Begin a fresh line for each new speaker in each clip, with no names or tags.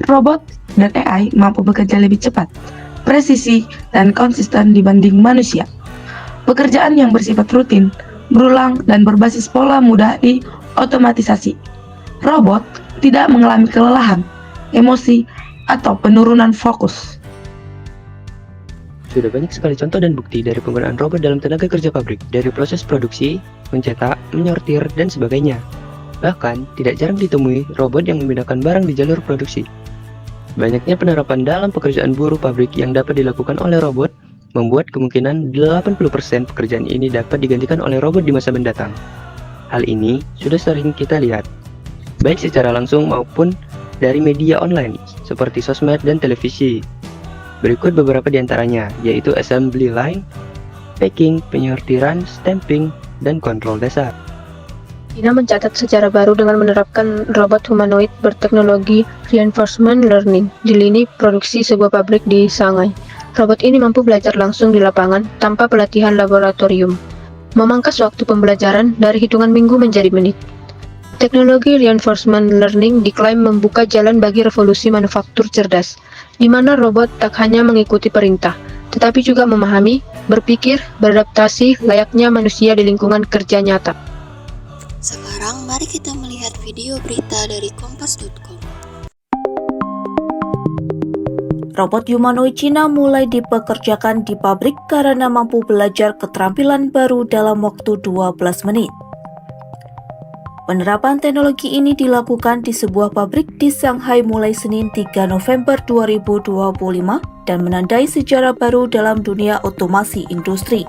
Robot dan AI mampu bekerja lebih cepat, presisi, dan konsisten dibanding manusia. Pekerjaan yang bersifat rutin, berulang, dan berbasis pola mudah diotomatisasi. Robot tidak mengalami kelelahan, emosi, atau penurunan fokus.
Sudah banyak sekali contoh dan bukti dari penggunaan robot dalam tenaga kerja pabrik, dari proses produksi, mencetak, menyortir, dan sebagainya. Bahkan, tidak jarang ditemui robot yang memindahkan barang di jalur produksi. Banyaknya penerapan dalam pekerjaan buruh pabrik yang dapat dilakukan oleh robot, membuat kemungkinan 80% pekerjaan ini dapat digantikan oleh robot di masa mendatang. Hal ini sudah sering kita lihat, baik secara langsung maupun dari media online, seperti sosmed dan televisi. Berikut beberapa di antaranya, yaitu assembly line, packing, penyortiran, stamping, dan kontrol dasar.
China mencatat sejarah baru dengan menerapkan robot humanoid berteknologi reinforcement learning di lini produksi sebuah pabrik di Shanghai. Robot ini mampu belajar langsung di lapangan tanpa pelatihan laboratorium, memangkas waktu pembelajaran dari hitungan minggu menjadi menit. Teknologi reinforcement learning diklaim membuka jalan bagi revolusi manufaktur cerdas, di mana robot tak hanya mengikuti perintah, tetapi juga memahami, berpikir, beradaptasi layaknya manusia di lingkungan kerja nyata.
Sekarang mari kita melihat video berita dari kompas.com.
Robot humanoid Cina mulai dipekerjakan di pabrik karena mampu belajar keterampilan baru dalam waktu 12 menit. Penerapan teknologi ini dilakukan di sebuah pabrik di Shanghai mulai Senin 3 November 2025 dan menandai sejarah baru dalam dunia otomasi industri.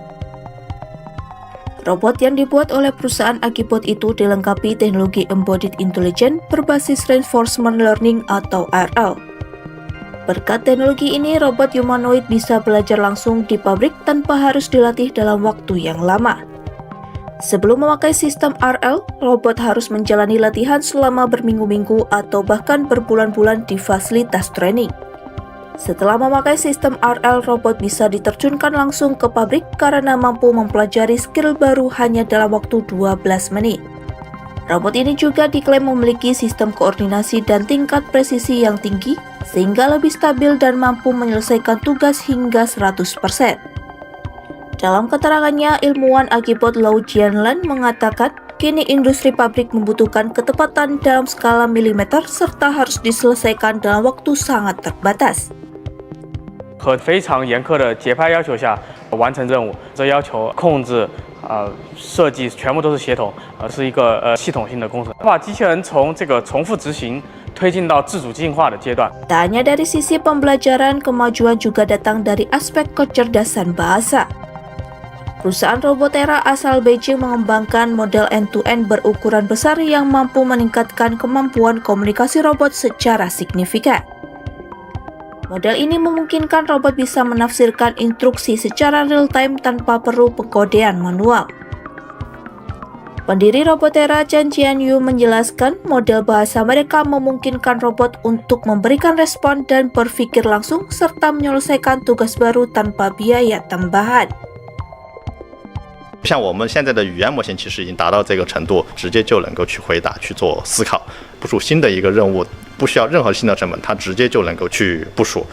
Robot yang dibuat oleh perusahaan Agibot itu dilengkapi teknologi Embodied Intelligence berbasis Reinforcement Learning atau RL. Berkat teknologi ini, robot humanoid bisa belajar langsung di pabrik tanpa harus dilatih dalam waktu yang lama. Sebelum memakai sistem RL, robot harus menjalani latihan selama berminggu-minggu atau bahkan berbulan-bulan di fasilitas training. Setelah memakai sistem RL, robot bisa diterjunkan langsung ke pabrik karena mampu mempelajari skill baru hanya dalam waktu 12 menit. Robot ini juga diklaim memiliki sistem koordinasi dan tingkat presisi yang tinggi, sehingga lebih stabil dan mampu menyelesaikan tugas hingga 100%. Dalam keterangannya, ilmuwan Agibot Lau Jianlan mengatakan, kini industri pabrik membutuhkan ketepatan dalam skala milimeter serta harus diselesaikan dalam waktu sangat terbatas.
和非常严苛的节拍要求下完成任务，这要求控制、设计全部都是协同，是一个系统性的工程。把机器人从这个重复执行推进到自主进化的阶段。
Tak hanya dari sisi pembelajaran, kemajuan juga datang dari aspek kecerdasan bahasa. Perusahaan Robotera asal Beijing mengembangkan model end-to-end berukuran besar yang mampu meningkatkan kemampuan komunikasi robot secara signifikan. Model ini memungkinkan robot bisa menafsirkan instruksi secara real-time tanpa perlu pengkodean manual. Pendiri Robotera Chen Jianyu menjelaskan model bahasa mereka memungkinkan robot untuk memberikan respon dan berpikir langsung serta menyelesaikan tugas baru tanpa biaya tambahan.
像我们现在的语言模型其实已经达到这个程度，直接就能够去回答、去做思考，部署新的一个任务，不需要任何新的成本，它直接就能够去部署。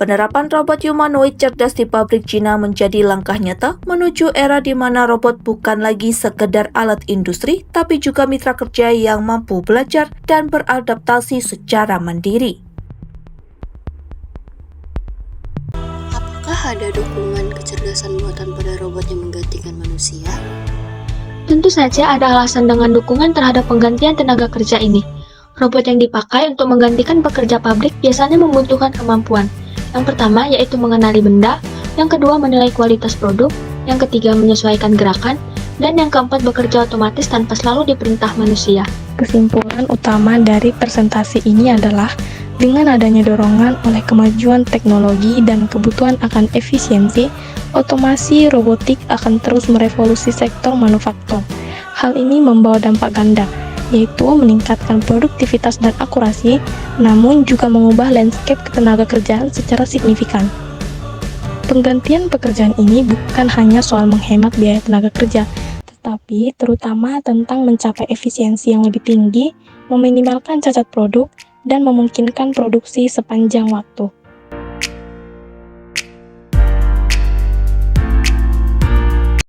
Penerapan robot humanoid cerdas di pabrik Cina menjadi langkah nyata menuju era di mana robot bukan lagi sekedar alat industri, tapi juga mitra kerja yang mampu belajar dan beradaptasi secara mandiri.
Apakah ada dukungan kecerdasan buatan pada robot yang menggantikan manusia?
Tentu saja ada alasan dengan dukungan terhadap penggantian tenaga kerja ini. Robot yang dipakai untuk menggantikan pekerja pabrik biasanya membutuhkan kemampuan. Yang pertama yaitu mengenali benda, yang kedua menilai kualitas produk, yang ketiga menyesuaikan gerakan, dan yang keempat bekerja otomatis tanpa selalu diperintah manusia.
Kesimpulan utama dari presentasi ini adalah dengan adanya dorongan oleh kemajuan teknologi dan kebutuhan akan efisiensi, otomasi robotik akan terus merevolusi sektor manufaktur. Hal ini membawa dampak ganda, yaitu meningkatkan produktivitas dan akurasi, namun juga mengubah landscape ketenaga kerjaan secara signifikan. Penggantian pekerjaan ini bukan hanya soal menghemat biaya tenaga kerja, tetapi terutama tentang mencapai efisiensi yang lebih tinggi, meminimalkan cacat produk, dan memungkinkan produksi sepanjang waktu.